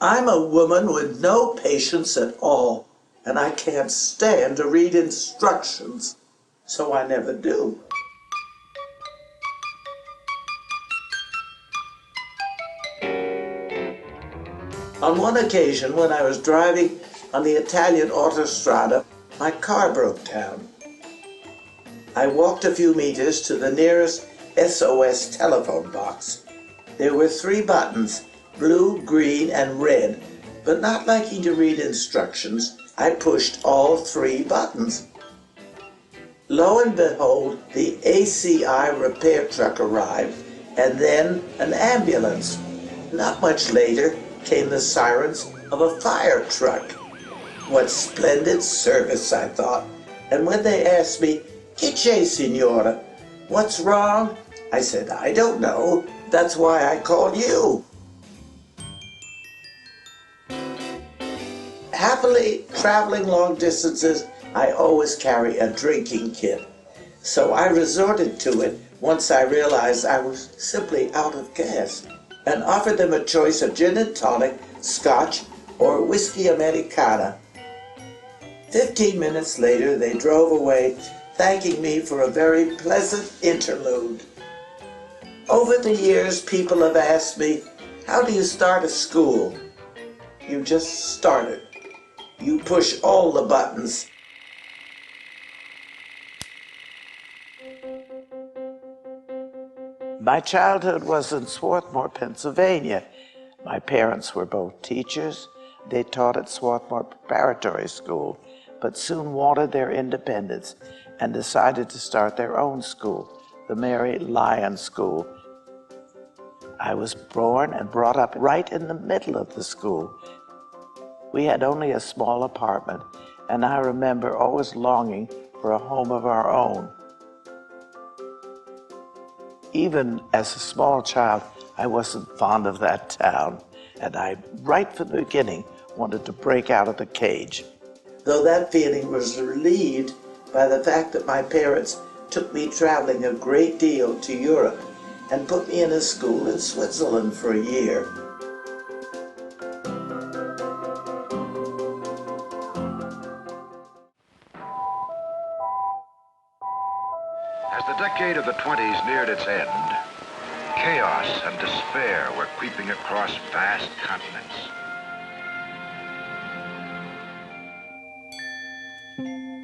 I'm a woman with no patience at all, and I can't stand to read instructions, so I never do. On one occasion, when I was driving on the Italian autostrada, my car broke down. I walked a few meters to the nearest SOS telephone box. There were 3 buttons, blue, green, and red, but not liking to read instructions, I pushed all 3 buttons. Lo and behold, the ACI repair truck arrived, and then an ambulance. Not much later came the sirens of a fire truck. What splendid service, I thought. And when they asked me, "Che c'è, signora? What's wrong?" I said, "I don't know. That's why I called you." Happily traveling long distances, I always carry a drinking kit. So I resorted to it once I realized I was simply out of gas, and offered them a choice of gin and tonic, scotch, or whiskey Americana. 15 minutes later, they drove away, thanking me for a very pleasant interlude. Over the years, people have asked me, "How do you start a school?" You just start it. You push all the buttons. My childhood was in Swarthmore, Pennsylvania. My parents were both teachers. They taught at Swarthmore Preparatory School, but soon wanted their independence and decided to start their own school, the Mary Lyon School. I was born and brought up right in the middle of the school. We had only a small apartment, and I remember always longing for a home of our own. Even as a small child, I wasn't fond of that town, and I, right from the beginning, wanted to break out of the cage. Though that feeling was relieved by the fact that my parents took me traveling a great deal to Europe and put me in a school in Switzerland for a year. As the decade of the 20s neared its end, chaos and despair were creeping across vast continents.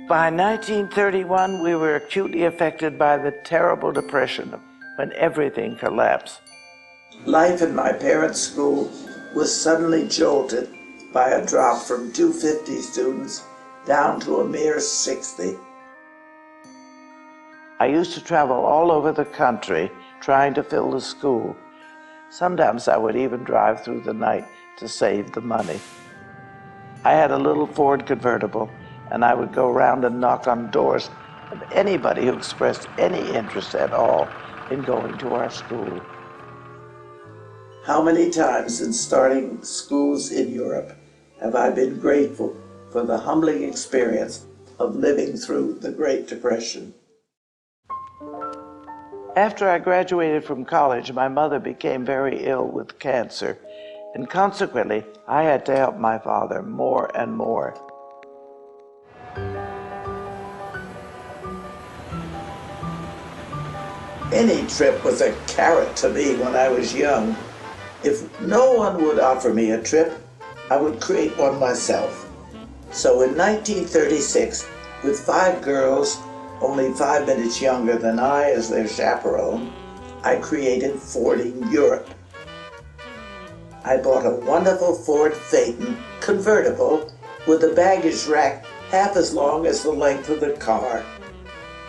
By 1931, we were acutely affected by the terrible depression when everything collapsed. Life in my parents' school was suddenly jolted by a drop from 250 students down to a mere 60. I used to travel all over the country trying to fill the school. Sometimes I would even drive through the night to save the money. I had a little Ford convertible, and I would go around and knock on doors of anybody who expressed any interest at all in going to our school. How many times in starting schools in Europe have I been grateful for the humbling experience of living through the Great Depression. After I graduated from college, my mother became very ill with cancer, and consequently, I had to help my father more and more. Any trip was a carrot to me when I was young. If no one would offer me a trip, I would create one myself. So in 1936, with 5 girls, only 5 minutes younger than I as their chaperone, I created Fording Europe. I bought a wonderful Ford Phaeton convertible with a baggage rack half as long as the length of the car.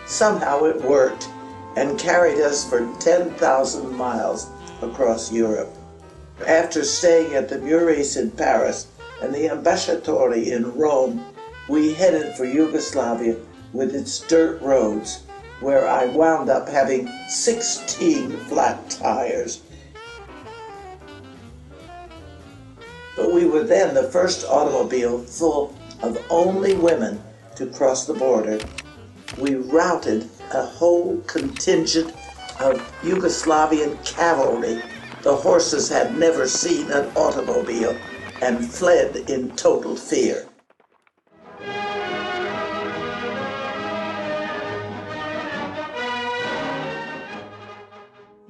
Somehow it worked and carried us for 10,000 miles across Europe. After staying at the Murray's in Paris and the Ambasciatori in Rome, we headed for Yugoslavia with its dirt roads, where I wound up having 16 flat tires. But we were then the first automobile full of only women to cross the border. We routed a whole contingent of Yugoslavian cavalry. The horses had never seen an automobile. and fled in total fear.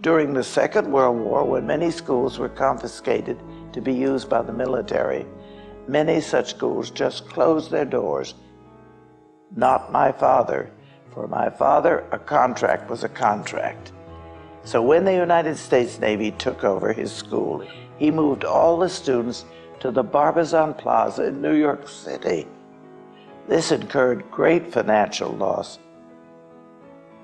During the Second World War, when many schools were confiscated to be used by the military, many such schools just closed their doors. Not my father. For my father, a contract was a contract. So when the United States Navy took over his school, he moved all the students to the Barbizon Plaza in New York City. This incurred great financial loss.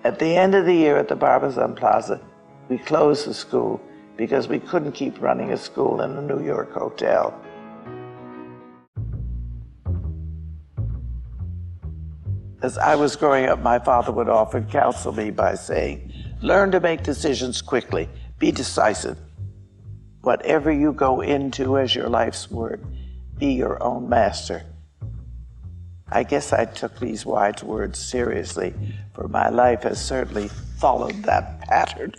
At the end of the year at the Barbizon Plaza, we closed the school because we couldn't keep running a school in a New York hotel. As I was growing up, my father would often counsel me by saying, learn to make decisions quickly, be decisive. Whatever you go into as your life's work, be your own master. I guess I took these wise words seriously, for my life has certainly followed that pattern.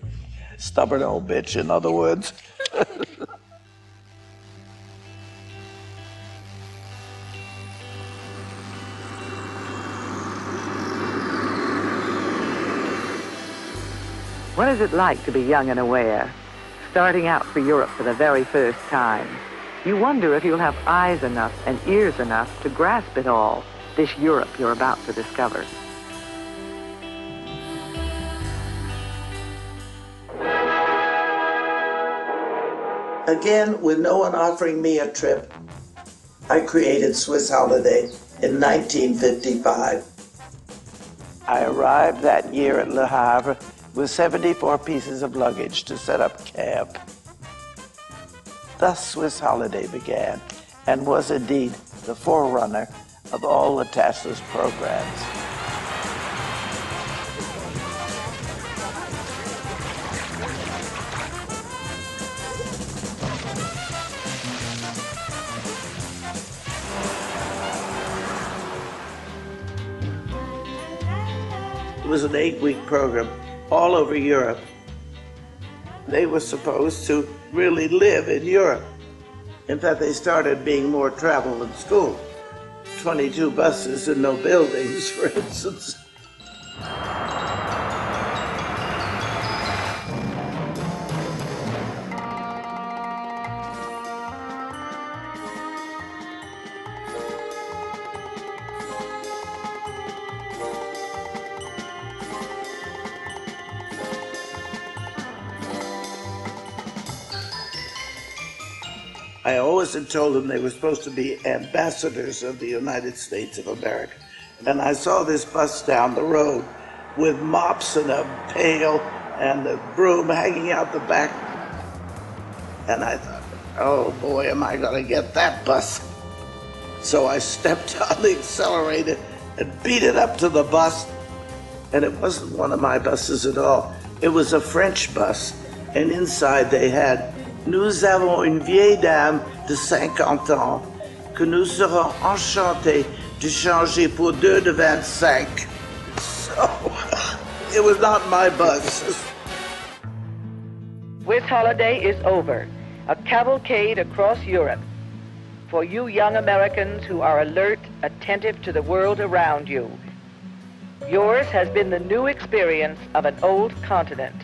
Stubborn old bitch, in other words. What is it like to be young and aware, starting out for Europe for the very first time? You wonder if you'll have eyes enough and ears enough to grasp it all, this Europe you're about to discover. Again, with no one offering me a trip, I created Swiss Holiday in 1955. I arrived that year at Le Havre with 74 pieces of luggage to set up camp. Thus Swiss Holiday began, and was indeed the forerunner of all the TASIS programs. It was an 8-week program all over Europe. They were supposed to really live in Europe. In fact, they started being more travel than school. 22 buses and no buildings, for instance. I always had told them they were supposed to be ambassadors of the United States of America. And I saw this bus down the road with mops and a pail and a broom hanging out the back. And I thought, oh boy, am I gonna get that bus. So I stepped on the accelerator and beat it up to the bus. And it wasn't one of my buses at all. It was a French bus. And inside they had, nous avons une vieille dame de 50 ans que nous serons enchantés de changer pour deux de 25. So, it was not my bus. Swiss Holiday is over, a cavalcade across Europe. For you young Americans who are alert, attentive to the world around you, yours has been the new experience of an old continent.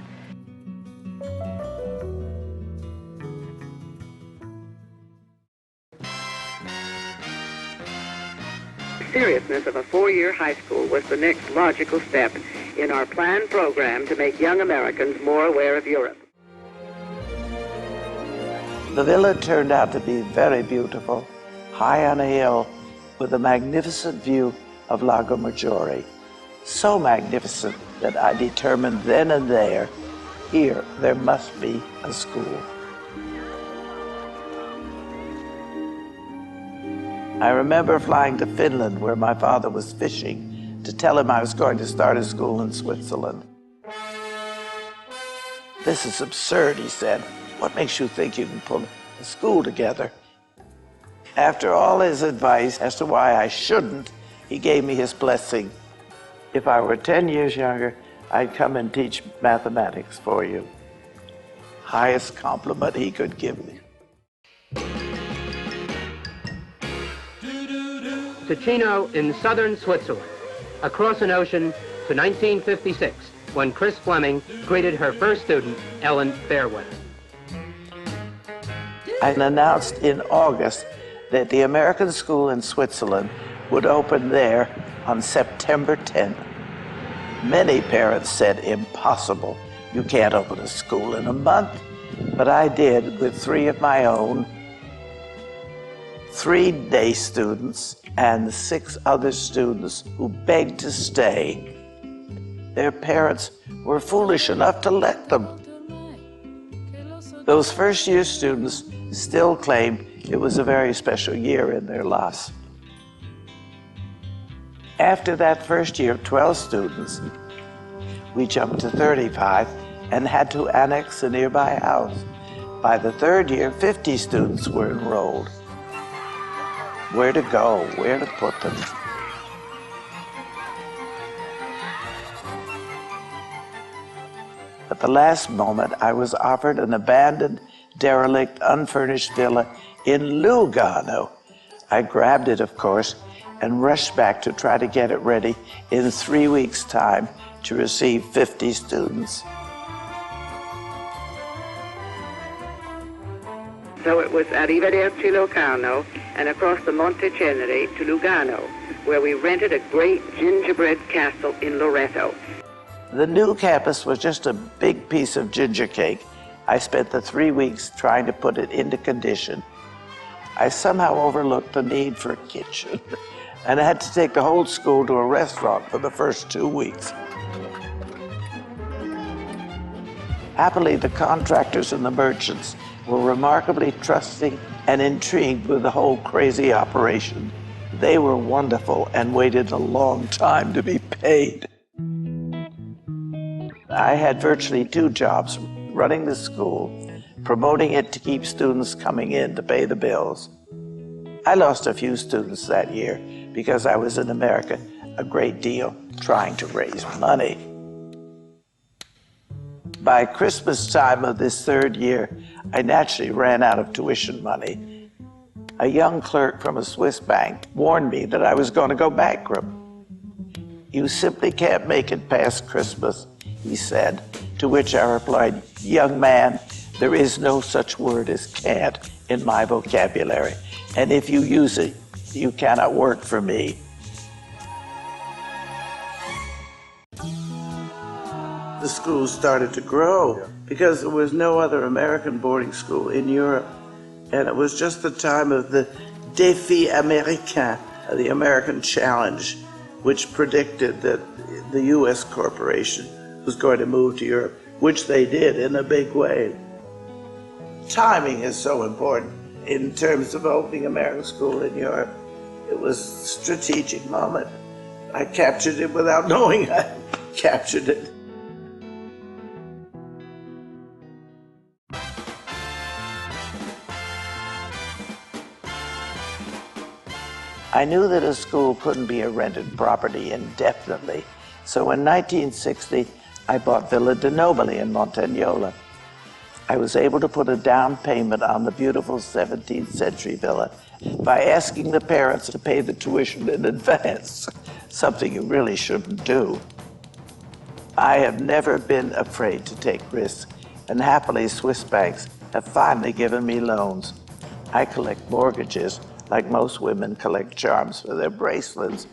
The seriousness of a 4-year high school was the next logical step in our planned program to make young Americans more aware of Europe. The villa turned out to be very beautiful, high on a hill with a magnificent view of Lago Maggiore. So magnificent that I determined then and there, here there must be a school. I remember flying to Finland where my father was fishing to tell him I was going to start a school in Switzerland. This is absurd, he said. What makes you think you can pull a school together? After all his advice as to why I shouldn't, he gave me his blessing. If I were 10 years younger, I'd come and teach mathematics for you. Highest compliment he could give me. Ticino in southern Switzerland, across an ocean to 1956, when Crist Fleming greeted her first student, Ellen Fairweather. I announced in August that the American School in Switzerland would open there on September 10th. Many parents said, impossible. You can't open a school in a month. But I did with 3 of my own, 3 day students, and 6 other students who begged to stay. Their parents were foolish enough to let them. Those first-year students still claim it was a very special year in their lives. After that first year of 12 students, we jumped to 35 and had to annex a nearby house. By the 3rd year, 50 students were enrolled. Where to go, where to put them? At the last moment, I was offered an abandoned, derelict, unfurnished villa in Lugano. I grabbed it, of course, and rushed back to try to get it ready in 3 weeks' time to receive 50 students. So it was Arrivederci Locarno and across the Monte Cenere to Lugano, where we rented a great gingerbread castle in Loreto. The new campus was just a big piece of ginger cake. I spent the 3 weeks trying to put it into condition. I somehow overlooked the need for a kitchen, and I had to take the whole school to a restaurant for the first 2 weeks. Happily, the contractors and the merchants were remarkably trusting and intrigued with the whole crazy operation. They were wonderful and waited a long time to be paid. I had virtually 2 jobs, running the school, promoting it to keep students coming in to pay the bills. I lost a few students that year because I was in America a great deal trying to raise money. By Christmas time of this 3rd year, I naturally ran out of tuition money. A young clerk from a Swiss bank warned me that I was going to go bankrupt. "You simply can't make it past Christmas," he said, to which I replied, "Young man, there is no such word as can't in my vocabulary, and if you use it, you cannot work for me." The school started to grow because there was no other American boarding school in Europe, and it was just the time of the défi américain, the American challenge, which predicted that the U.S. corporation was going to move to Europe, which they did in a big way. Timing is so important in terms of opening American school in Europe. It was a strategic moment. I captured it without knowing I captured it. I knew that a school couldn't be a rented property indefinitely, so in 1960, I bought Villa de Nobili in Montagnola. I was able to put a down payment on the beautiful 17th century villa by asking the parents to pay the tuition in advance, something you really shouldn't do. I have never been afraid to take risks, and happily Swiss banks have finally given me loans. I collect mortgages like most women collect charms for their bracelets.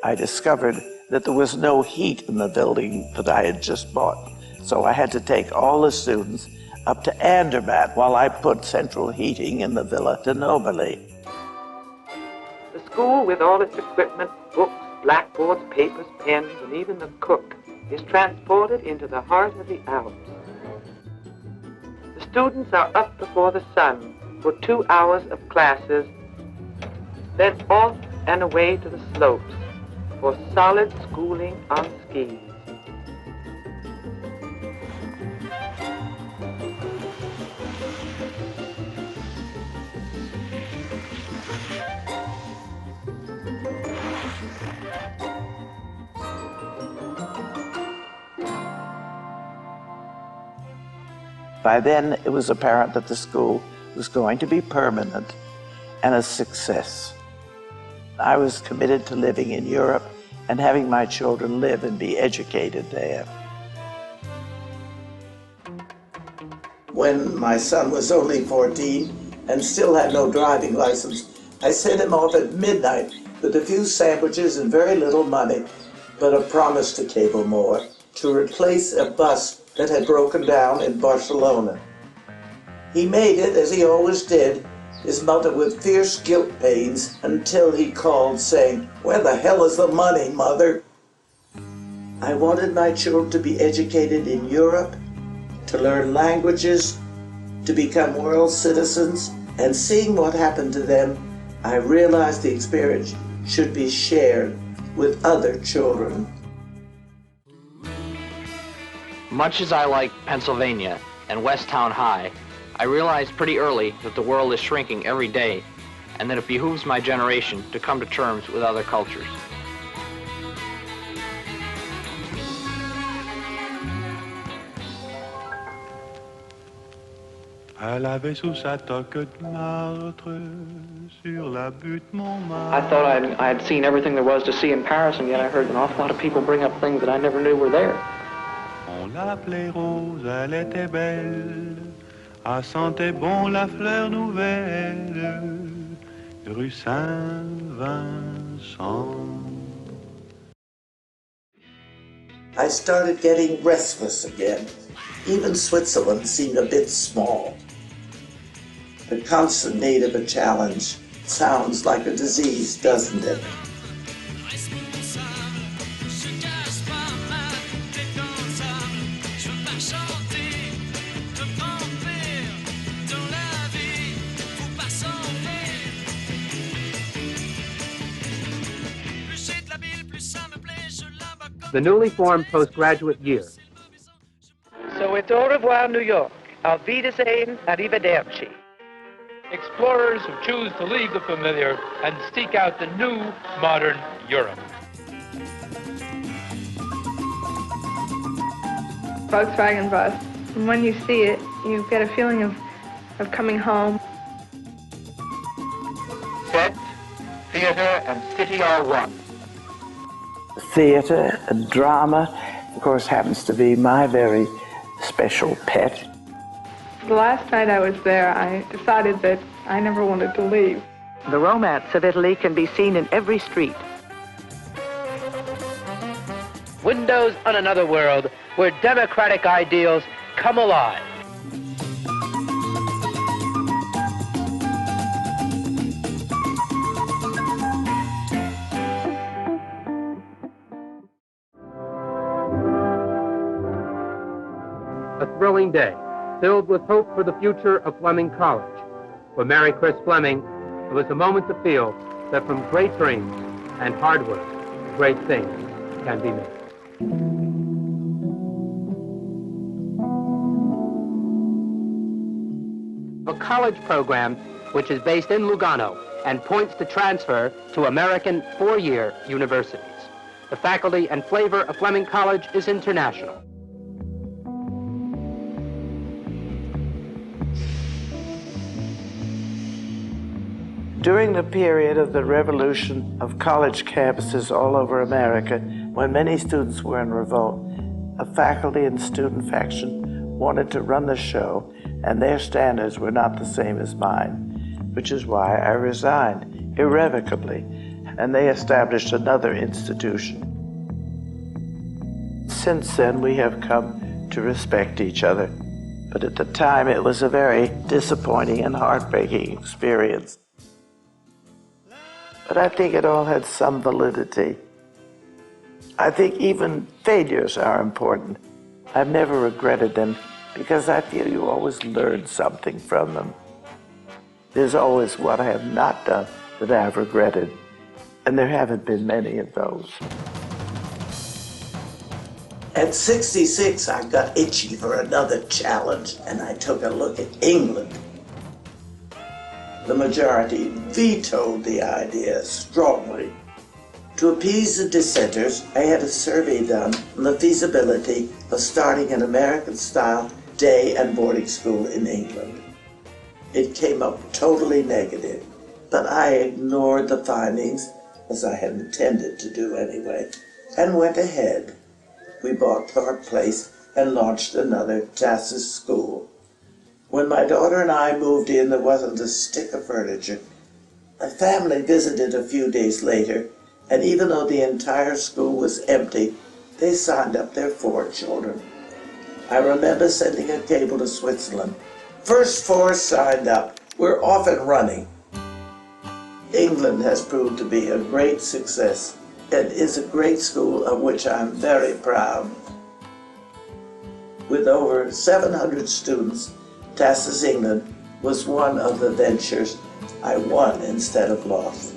I discovered that there was no heat in the building that I had just bought. So I had to take all the students up to Andermatt while I put central heating in the Villa de Nobile. The school, with all its equipment, books, blackboards, papers, pens, and even the cook, is transported into the heart of the Alps. The students are up before the sun for 2 hours of classes, then off and away to the slopes for solid schooling on skis. By then, it was apparent that the school was going to be permanent and a success. I was committed to living in Europe and having my children live and be educated there. When my son was only 14 and still had no driving license, I sent him off at midnight with a few sandwiches and very little money, but a promise to Cable Moore to replace a bus that had broken down in Barcelona. He made it, as he always did, his mother with fierce guilt pains, until he called saying, "Where the hell is the money, Mother?" I wanted my children to be educated in Europe, to learn languages, to become world citizens, and seeing what happened to them, I realized the experience should be shared with other children. Much as I like Pennsylvania and Westtown High, I realized pretty early that the world is shrinking every day and that it behooves my generation to come to terms with other cultures. Elle avait sous sa toque de martre sur la butte Montmartre. I thought I had seen everything there was to see in Paris, and yet I heard an awful lot of people bring up things that I never knew were there. On l'appelait Rose, elle était belle, elle sentait bon la fleur nouvelle, rue Saint-Vincent. I started getting restless again. Even Switzerland seemed a bit small. The constant need of a challenge sounds like a disease, doesn't it? The newly formed postgraduate year. So it's au revoir, New York. Auf Wiedersehen, arrivederci. Explorers who choose to leave the familiar and seek out the new, modern Europe. Volkswagen bus. And when you see it, you get a feeling of coming home. Set, theater, and city are one. Theater and drama, of course, happens to be my very special pet. The last night I was there, I decided that I never wanted to leave. The romance of Italy can be seen in every street. Windows on another world where democratic ideals come alive. A thrilling day, filled with hope for the future of Fleming College. For Mary Crist Fleming, it was a moment to feel that from great dreams and hard work, great things can be made. A college program which is based in Lugano and points to transfer to American four-year universities. The faculty and flavor of Fleming College is international. During the period of the revolution of college campuses all over America, when many students were in revolt, a faculty and student faction wanted to run the show, and their standards were not the same as mine, which is why I resigned irrevocably and they established another institution. Since then, we have come to respect each other, but at the time it was a very disappointing and heartbreaking experience. But I think it all had some validity. I think even failures are important. I've never regretted them because I feel you always learn something from them. There's always what I have not done that I've regretted, and there haven't been many of those. At 66, I got itchy for another challenge, and I took a look at England. The majority vetoed the idea strongly. To appease the dissenters, I had a survey done on the feasibility of starting an American-style day and boarding school in England. It came up totally negative, but I ignored the findings, as I had intended to do anyway, and went ahead. We bought Clark Place and launched another TASIS school. When my daughter and I moved in, there wasn't a stick of furniture. A family visited a few days later, and even though the entire school was empty, they signed up their 4 children. I remember sending a cable to Switzerland. First 4 signed up. We're off and running. England has proved to be a great success and is a great school of which I'm very proud. With over 700 students, TASIS England was one of the ventures I won instead of lost.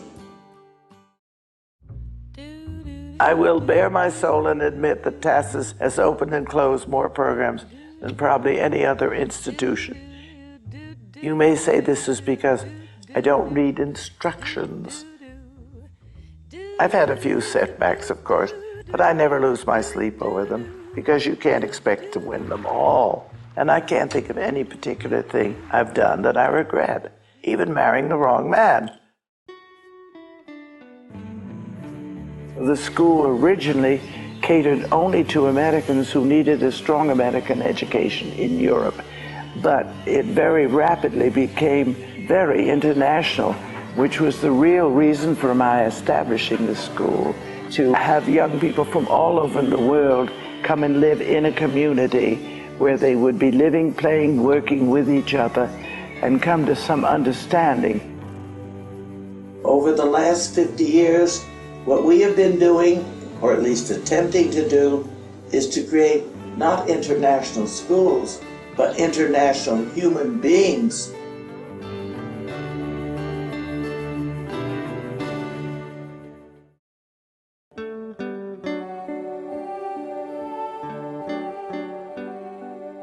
I will bare my soul and admit that TASIS has opened and closed more programs than probably any other institution. You may say this is because I don't read instructions. I've had a few setbacks, of course, but I never lose my sleep over them because you can't expect to win them all. And I can't think of any particular thing I've done that I regret, even marrying the wrong man. The school originally catered only to Americans who needed a strong American education in Europe, but it very rapidly became very international, which was the real reason for my establishing the school, to have young people from all over the world come and live in a community where they would be living, playing, working with each other, and come to some understanding. Over the last 50 years, what we have been doing, or at least attempting to do, is to create not international schools, but international human beings.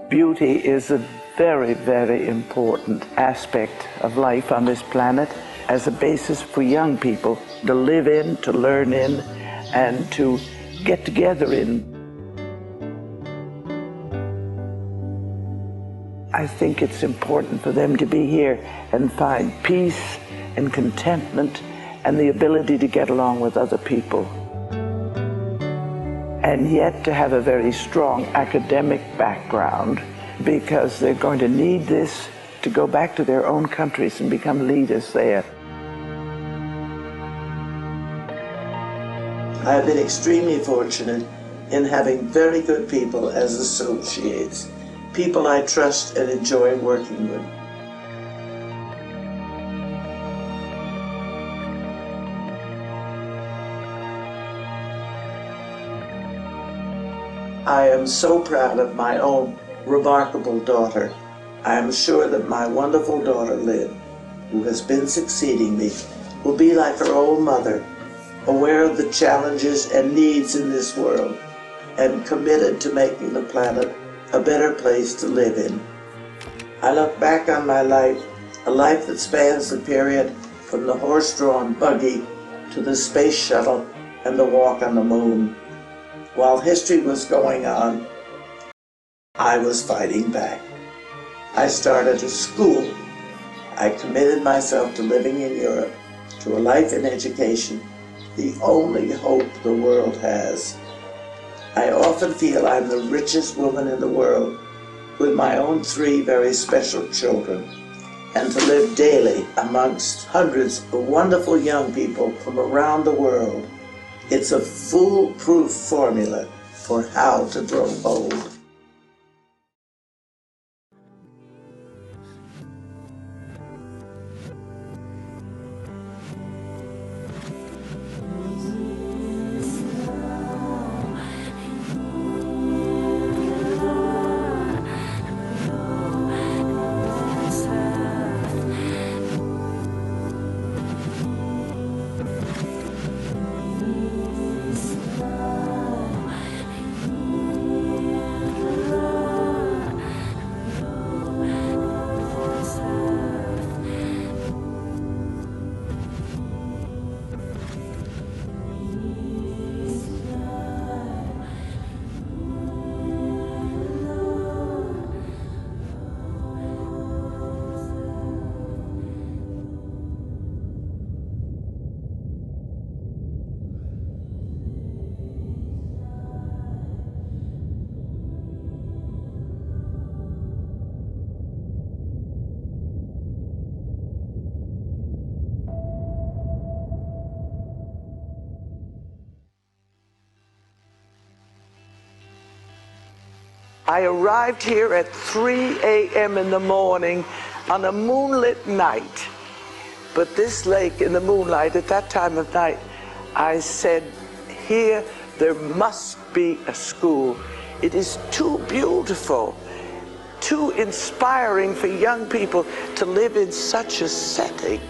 Beauty is a very, very important aspect of life on this planet as a basis for young people to live in, to learn in, and to get together in. I think it's important for them to be here and find peace and contentment and the ability to get along with other people. And yet to have a very strong academic background, because they're going to need this to go back to their own countries and become leaders there. I have been extremely fortunate in having very good people as associates, people I trust and enjoy working with. I am so proud of my own remarkable daughter. I am sure that my wonderful daughter, Lynn, who has been succeeding me, will be like her old mother, aware of the challenges and needs in this world, and committed to making the planet a better place to live in. I look back on my life, a life that spans the period from the horse-drawn buggy to the space shuttle and the walk on the moon. While history was going on, I was fighting back. I started a school. I committed myself to living in Europe, to a life in education, the only hope the world has. I often feel I'm the richest woman in the world, with my own 3 very special children. and to live daily amongst hundreds of wonderful young people from around the world. It's a foolproof formula for how to grow old. I arrived here at 3 a.m. in the morning on a moonlit night. But this lake in the moonlight at that time of night, I said, here there must be a school. It is too beautiful, too inspiring for young people to live in such a setting.